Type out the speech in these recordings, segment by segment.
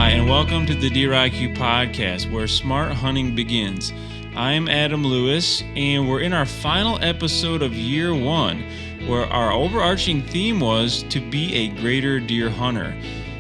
Hi, and welcome to the Deer IQ podcast, where smart hunting begins. I'm Adam Lewis, and we're in our final episode of year 1, where our overarching theme was to be a greater deer hunter.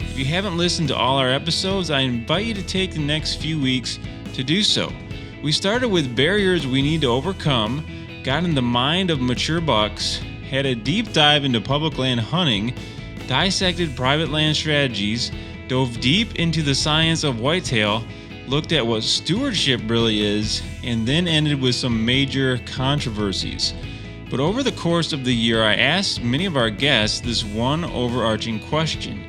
If you haven't listened to all our episodes, I invite you to take the next few weeks to do so. We started with barriers we need to overcome, got in the mind of mature bucks, had a deep dive into public land hunting, dissected private land strategies, dove deep into the science of whitetail, looked at what stewardship really is, and then ended with some major controversies. But over the course of the year, I asked many of our guests this one overarching question: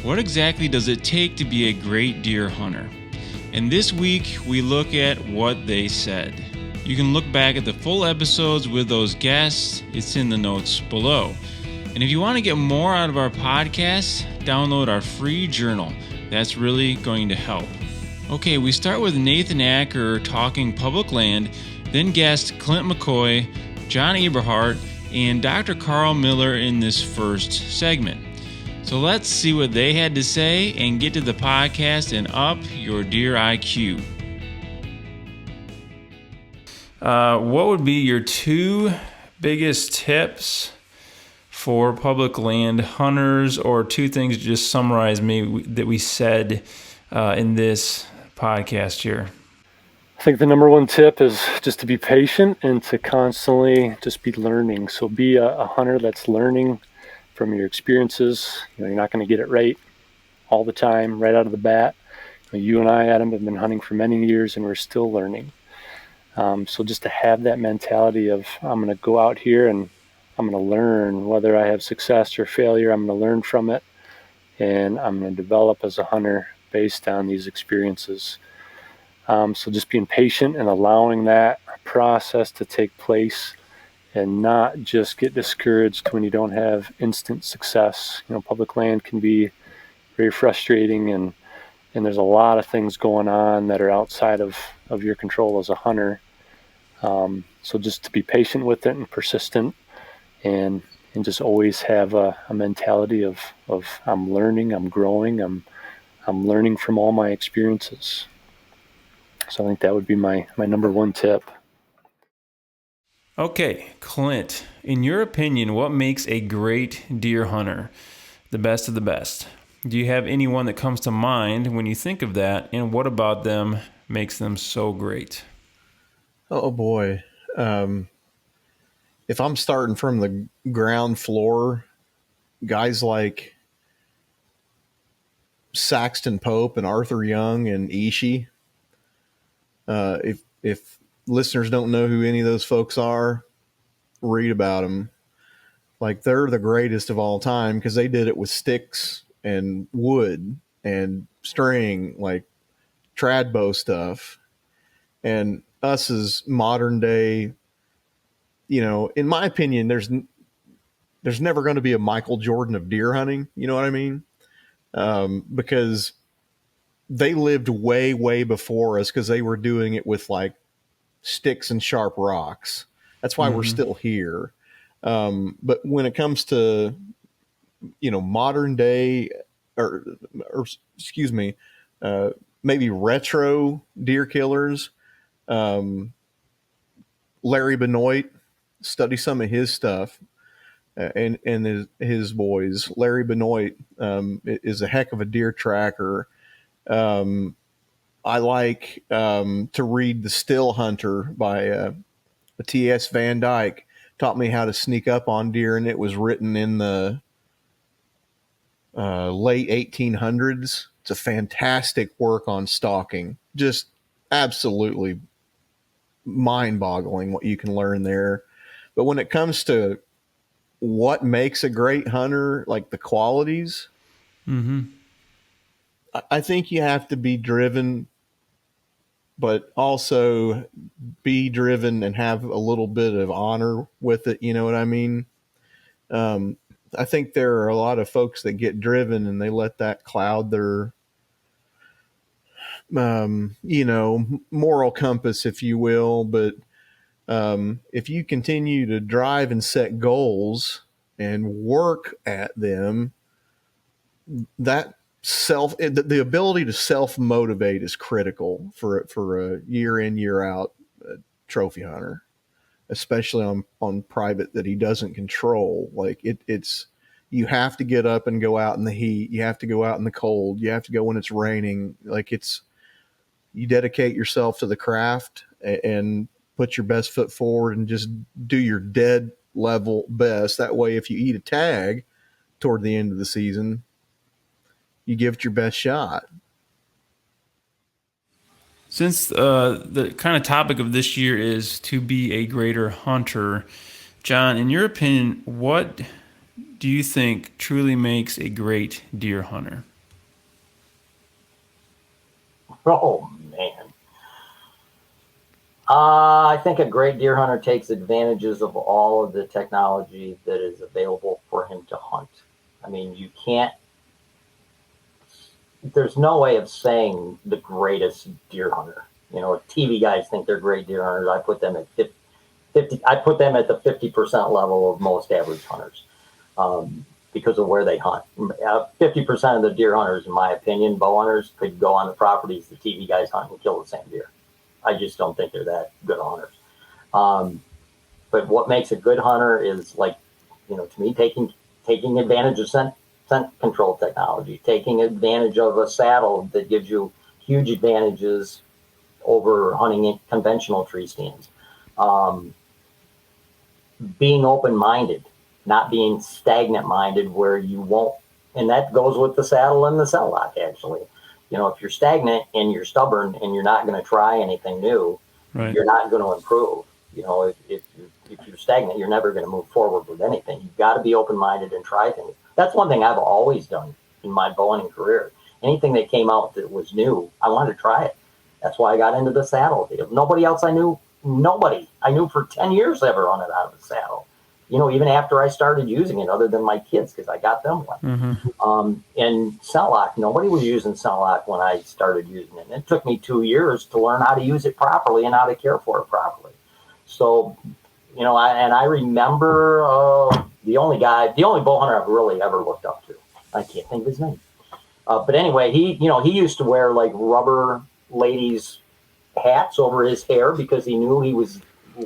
what exactly does it take to be a great deer hunter? And this week, we look at what they said. You can look back at the full episodes with those guests. It's in the notes below. And if you want to get more out of our podcast, download our free journal. That's really going to help. Okay, we start with Nathan Acker talking public land, then guest Clint McCory, John Eberhart, and Dr. Karl Miller in this first segment. So let's see what they had to say and get to the podcast and up your deer IQ. What would be your 2 biggest tips for public land hunters, or 2 things to just summarize maybe that we said in this podcast here? I think the number 1 tip is just to be patient and to constantly just be learning. So be a hunter that's learning from your experiences. You're not going to get it right all the time, right out of the bat. You and I, Adam, have been hunting for many years and we're still learning. So just to have that mentality of, I'm going to go out here and I'm going to learn, whether I have success or failure, I'm going to learn from it, and I'm going to develop as a hunter based on these experiences. So just being patient and allowing that process to take place and not just get discouraged when you don't have instant success. Public land can be very frustrating, and there's a lot of things going on that are outside of your control as a hunter. So just to be patient with it and persistent, and just always have a mentality of I'm learning, I'm growing, I'm learning from all my experiences. So I think that would be my number 1 tip. Okay, Clint, in your opinion, what makes a great deer hunter, the best of the best? Do you have anyone that comes to mind when you think of that, and what about them makes them so great? Oh boy. If I'm starting from the ground floor, guys like Saxton Pope and Arthur Young and Ishii, if listeners don't know who any of those folks are, read about them. Like, they're the greatest of all time because they did it with sticks and wood and string, like trad bow stuff. And us as modern day, in my opinion, there's never going to be a Michael Jordan of deer hunting. You know what I mean? Because they lived way, way before us, because they were doing it with like sticks and sharp rocks. That's why we're still here. But when it comes to, modern day, or excuse me, maybe retro deer killers, Larry Benoit, study some of his stuff, and his boys. Larry Benoit is a heck of a deer tracker. I like to read The Still Hunter by T.S. Van Dyke. Taught me how to sneak up on deer, and it was written in the late 1800s. It's a fantastic work on stalking. Just absolutely mind-boggling what you can learn there. But when it comes to what makes a great hunter, like the qualities, I think you have to be driven, but also be driven and have a little bit of honor with it. You know what I mean? I think there are a lot of folks that get driven and they let that cloud their, moral compass, if you will. But if you continue to drive and set goals and work at them, that the ability to self-motivate is critical for a year in, year out trophy hunter, especially on private that he doesn't control. Like it's you have to get up and go out in the heat. You have to go out in the cold. You have to go when it's raining. Like you dedicate yourself to the craft and put your best foot forward and just do your dead level best. That way, if you eat a tag toward the end of the season, you give it your best shot. Since the kind of topic of this year is to be a greater hunter, John, in your opinion, what do you think truly makes a great deer hunter? Oh, man. I think a great deer hunter takes advantages of all of the technology that is available for him to hunt. I mean, there's no way of saying the greatest deer hunter. You know, TV guys think they're great deer hunters. I put them at 50. I put them at the 50% level of most average hunters because of where they hunt. 50% of the deer hunters, in my opinion, bow hunters, could go on the properties the TV guys hunt and kill the same deer. I just don't think they're that good hunters. But what makes a good hunter is, like, you know, to me, taking advantage of scent control technology, taking advantage of a saddle that gives you huge advantages over hunting in conventional tree stands. Being open-minded, not being stagnant-minded where you won't, and that goes with the saddle and the scent lock, actually. You know, if you're stagnant and you're stubborn and you're not going to try anything new, right, you're not going to improve. You know, if you're stagnant, you're never going to move forward with anything. You've got to be open-minded and try things. That's one thing I've always done in my bow hunting career. Anything that came out that was new, I wanted to try it. That's why I got into the saddle. Nobody else I knew for 10 years ever hunted out of the saddle. You know, even after I started using it, other than my kids, because I got them one. Mm-hmm. And scent lock, nobody was using scent lock when I started using it. And it took me 2 years to learn how to use it properly and how to care for it properly. So, you know, I remember the only bow hunter I've really ever looked up to. I can't think of his name. But anyway, he used to wear like rubber ladies' hats over his hair because he knew he was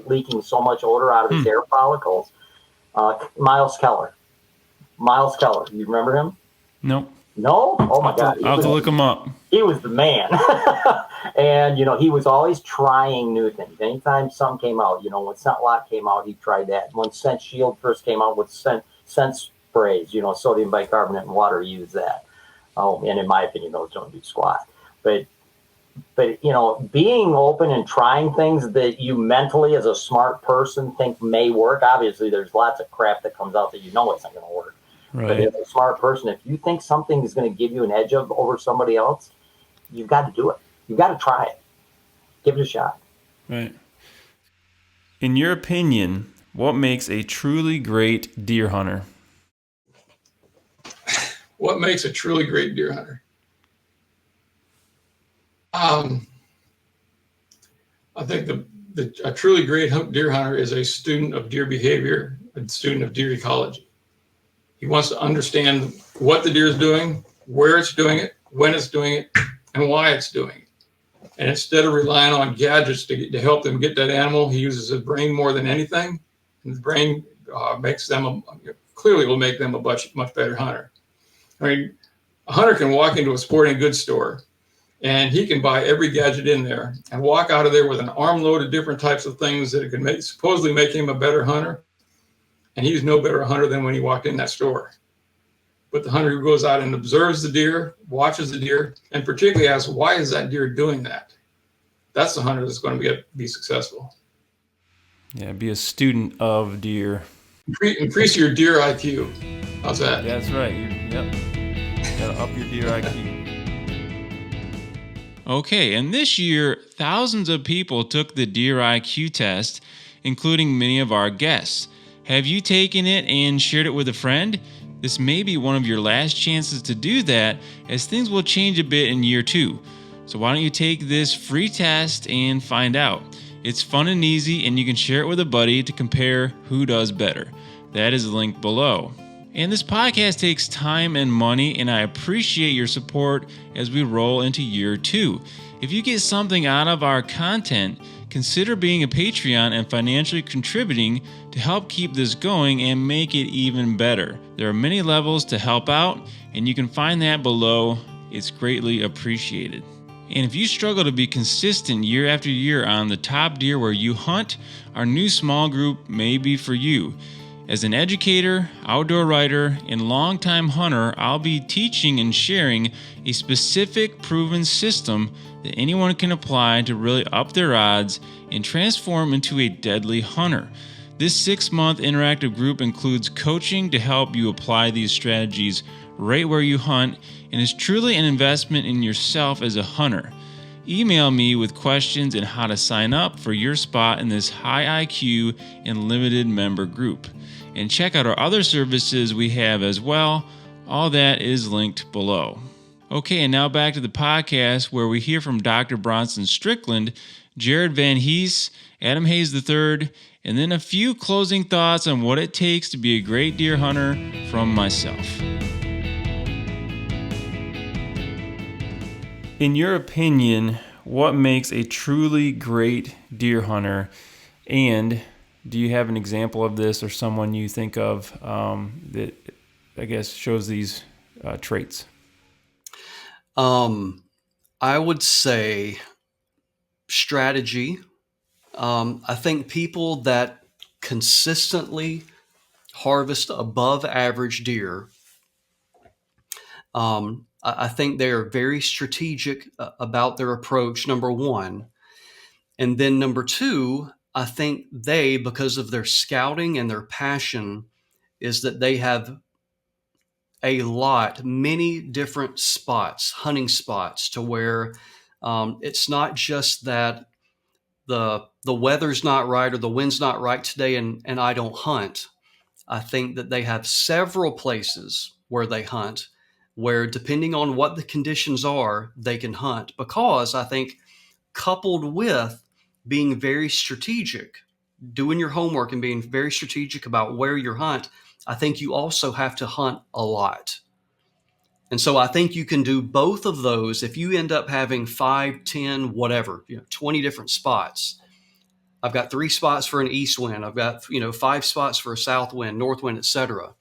leaking so much odor out of his hair follicles. Miles Keller. You remember him? Nope. No? Oh my God. I'll have to look him up. He was the man. And, you know, he was always trying new things. Anytime something came out, you know, when Scent Lock came out, he tried that. When Scent Shield first came out with scent sprays, you know, sodium bicarbonate and water, he used that. Oh, and in my opinion, those don't do squat. But, you know, being open and trying things that you mentally, as a smart person, think may work. Obviously, there's lots of crap that comes out that you know isn't going to work. Right. But as a smart person, if you think something is going to give you an edge over somebody else, you've got to do it. You've got to try it. Give it a shot. Right. In your opinion, what makes a truly great deer hunter? What makes a truly great deer hunter? I think a truly great deer hunter is a student of deer behavior, a student of deer ecology. He wants to understand what the deer is doing, where it's doing it, when it's doing it, and why it's doing it. And instead of relying on gadgets to help them get that animal, he uses his brain more than anything. And the brain clearly will make them a much better hunter. I mean, a hunter can walk into a sporting goods store and he can buy every gadget in there and walk out of there with an armload of different types of things that can supposedly make him a better hunter. And he's no better a hunter than when he walked in that store. But the hunter who goes out and observes the deer, watches the deer, and particularly asks, why is that deer doing that? That's the hunter that's going to be successful. Yeah, be a student of deer. Increase your deer IQ. How's that? Yeah, that's right. Yep. Gotta up your deer IQ. Okay, and this year, thousands of people took the deer IQ test, including many of our guests. Have you taken it and shared it with a friend? This may be one of your last chances to do that, as things will change a bit in year 2. So why don't you take this free test and find out? It's fun and easy, and you can share it with a buddy to compare who does better. That is linked below. And this podcast takes time and money, and I appreciate your support as we roll into year 2. If you get something out of our content, consider being a Patreon and financially contributing to help keep this going and make it even better. There are many levels to help out, and you can find that below. It's greatly appreciated. And if you struggle to be consistent year after year on the top deer where you hunt, our new small group may be for you. As an educator, outdoor writer, and longtime hunter, I'll be teaching and sharing a specific proven system that anyone can apply to really up their odds and transform into a deadly hunter. This 6-month interactive group includes coaching to help you apply these strategies right where you hunt, and is truly an investment in yourself as a hunter. Email me with questions and how to sign up for your spot in this high IQ and limited member group. And check out our other services we have as well. All that is linked below. Okay, and now back to the podcast where we hear from Dr. Bronson Strickland, Jared Van Hees, Adam Hees III, and then a few closing thoughts on what it takes to be a great deer hunter from myself. In your opinion, what makes a truly great deer hunter? And do you have an example of this or someone you think of that, I guess, shows these traits? I would say strategy. I think people that consistently harvest above average deer, I think they are very strategic about their approach, number one. And then number two, I think they, because of their scouting and their passion, is that they have many different spots, hunting spots, to where it's not just that the weather's not right or the wind's not right today and I don't hunt. I think that they have several places where they hunt, where depending on what the conditions are, they can hunt. Because I think coupled with being very strategic, doing your homework and being very strategic about where you hunt, I think you also have to hunt a lot. And so I think you can do both of those. If you end up having 5, 10, whatever, 20 different spots. I've got 3 spots for an east wind. I've got, 5 spots for a south wind, north wind, etc.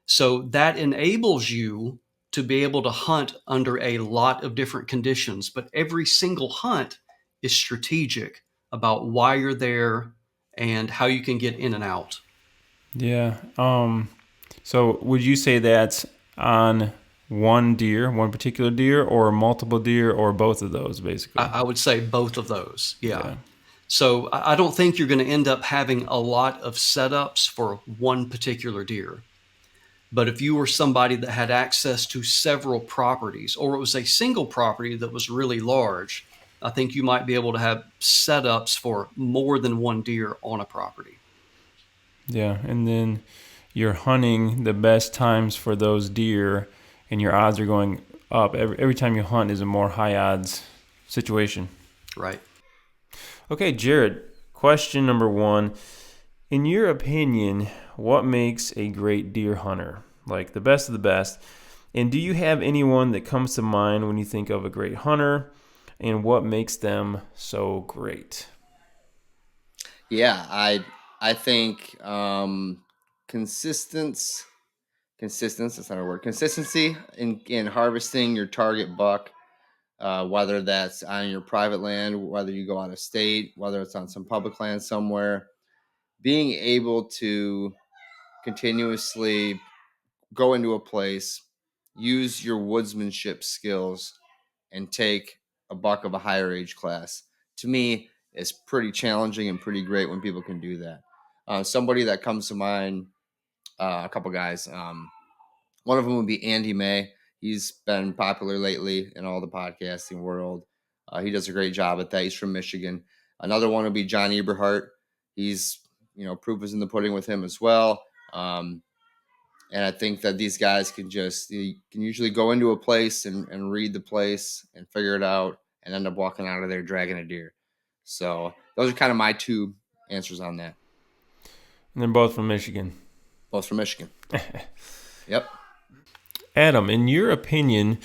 So that enables you to be able to hunt under a lot of different conditions. But every single hunt is strategic about why you're there and how you can get in and out. Yeah. So would you say that's on one particular deer, or multiple deer, or both of those, basically? I would say both of those. Yeah. So I don't think you're going to end up having a lot of setups for one particular deer. But if you were somebody that had access to several properties, or it was a single property that was really large, I think you might be able to have setups for more than one deer on a property. Yeah, and then you're hunting the best times for those deer, and your odds are going up. Every time you hunt is a more high odds situation. Right. Okay, Jared, question number 1. In your opinion, what makes a great deer hunter? Like the best of the best. And do you have anyone that comes to mind when you think of a great hunter, and what makes them so great? Yeah, I think consistency, that's not a word. Consistency in harvesting your target buck, whether that's on your private land, whether you go out of state, whether it's on some public land somewhere, being able to continuously go into a place, use your woodsmanship skills, and take a buck of a higher age class. To me, it's pretty challenging and pretty great when people can do that. Somebody that comes to mind, a couple guys. One of them would be Andy May. He's been popular lately in all the podcasting world. He does a great job at that. He's from Michigan. Another one would be John Eberhart. He's, proof is in the pudding with him as well. And I think that these guys can usually go into a place and read the place and figure it out and end up walking out of there dragging a deer. So those are kind of my 2 answers on that. And they're both from Michigan. Both from Michigan. Yep. Adam, in your opinion,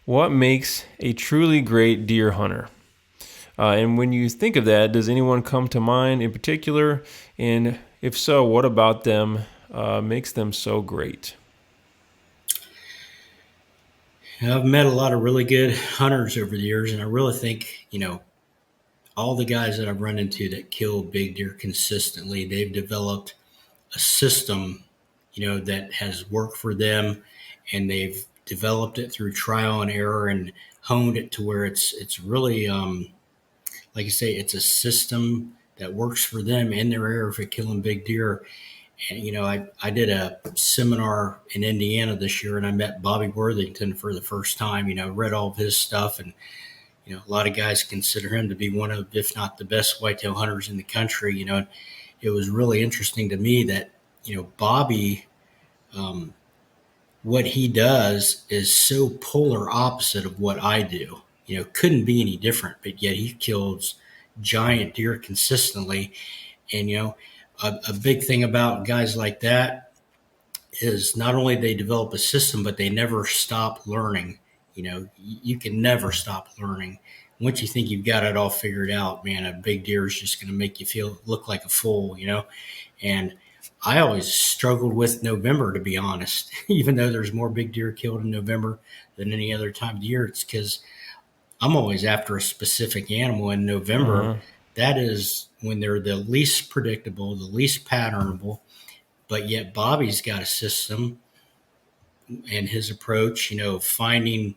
what makes a truly great deer hunter? And when you think of that, does anyone come to mind in particular? And if so, what about them makes them so great? I've met a lot of really good hunters over the years, and I really think, all the guys that I've run into that kill big deer consistently, they've developed a system, that has worked for them, and they've developed it through trial and error and honed it to where it's really, like I say, it's a system that works for them in their area for killing big deer. And, I did a seminar in Indiana this year, and I met Bobby Worthington for the first time, read all of his stuff. And, a lot of guys consider him to be one of, if not the best whitetail hunters in the country. It was really interesting to me that, Bobby, what he does is so polar opposite of what I do. Couldn't be any different, but yet he kills giant deer consistently. And, a big thing about guys like that is not only they develop a system, but they never stop learning. You can never stop learning. Once you think you've got it all figured out, man, a big deer is just going to make you look like a fool, And I always struggled with November, to be honest, even though there's more big deer killed in November than any other time of the year. It's because I'm always after a specific animal in November. Mm-hmm. That is when they're the least predictable, the least patternable, but yet Bobby's got a system and his approach, finding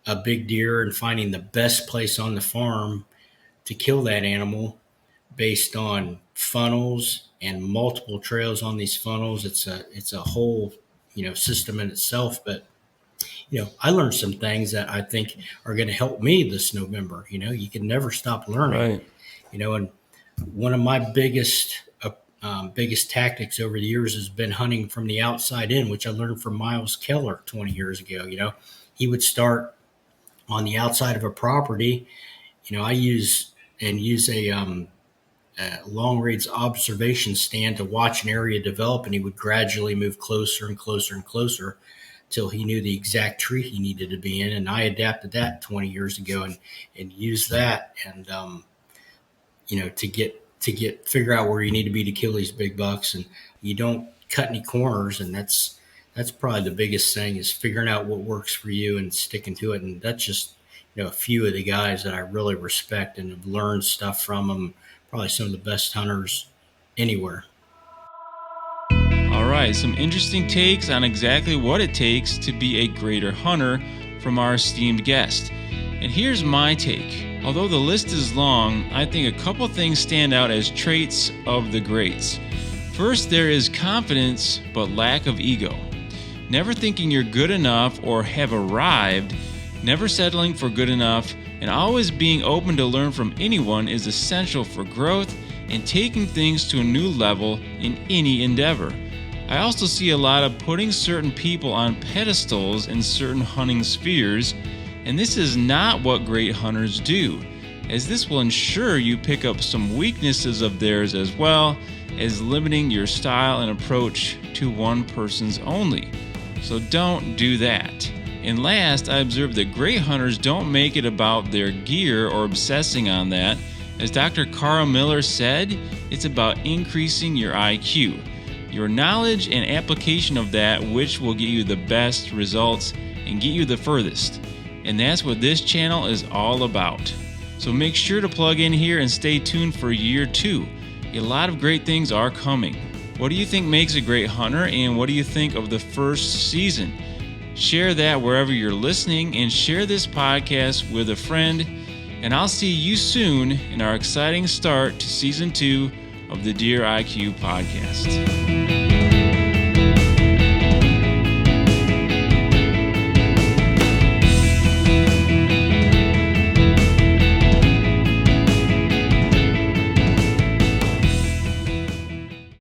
a big deer and finding the best place on the farm to kill that animal based on funnels and multiple trails on these funnels. It's a whole, system in itself. But, I learned some things that I think are going to help me this November. You can never stop learning. Right. And one of my biggest tactics over the years has been hunting from the outside in, which I learned from Miles Keller 20 years ago. He would start on the outside of a property. I use a long range observation stand to watch an area develop, and he would gradually move closer and closer and closer till he knew the exact tree he needed to be in. And I adapted that 20 years ago and used that and, to figure out where you need to be to kill these big bucks, and you don't cut any corners. And that's probably the biggest thing, is figuring out what works for you and sticking to it. And that's just, a few of the guys that I really respect and have learned stuff from them. Probably some of the best hunters anywhere. All right, some interesting takes on exactly what it takes to be a greater hunter from our esteemed guest. And here's my take. Although the list is long, I think a couple things stand out as traits of the greats. First, there is confidence, but lack of ego. Never thinking you're good enough or have arrived, never settling for good enough, and always being open to learn from anyone is essential for growth and taking things to a new level in any endeavor. I also see a lot of putting certain people on pedestals in certain hunting spheres, and this is not what great hunters do, as this will ensure you pick up some weaknesses of theirs as well as limiting your style and approach to one person's only. So don't do that. And last, I observed that great hunters don't make it about their gear or obsessing on that. As Dr. Karl Miller said, it's about increasing your IQ, your knowledge and application of that which will get you the best results and get you the furthest. And that's what this channel is all about. So make sure to plug in here and stay tuned for year 2. A lot of great things are coming. What do you think makes a great hunter, and what do you think of the first season? Share that wherever you're listening, and share this podcast with a friend. And I'll see you soon in our exciting start to season 2 of the Deer IQ podcast.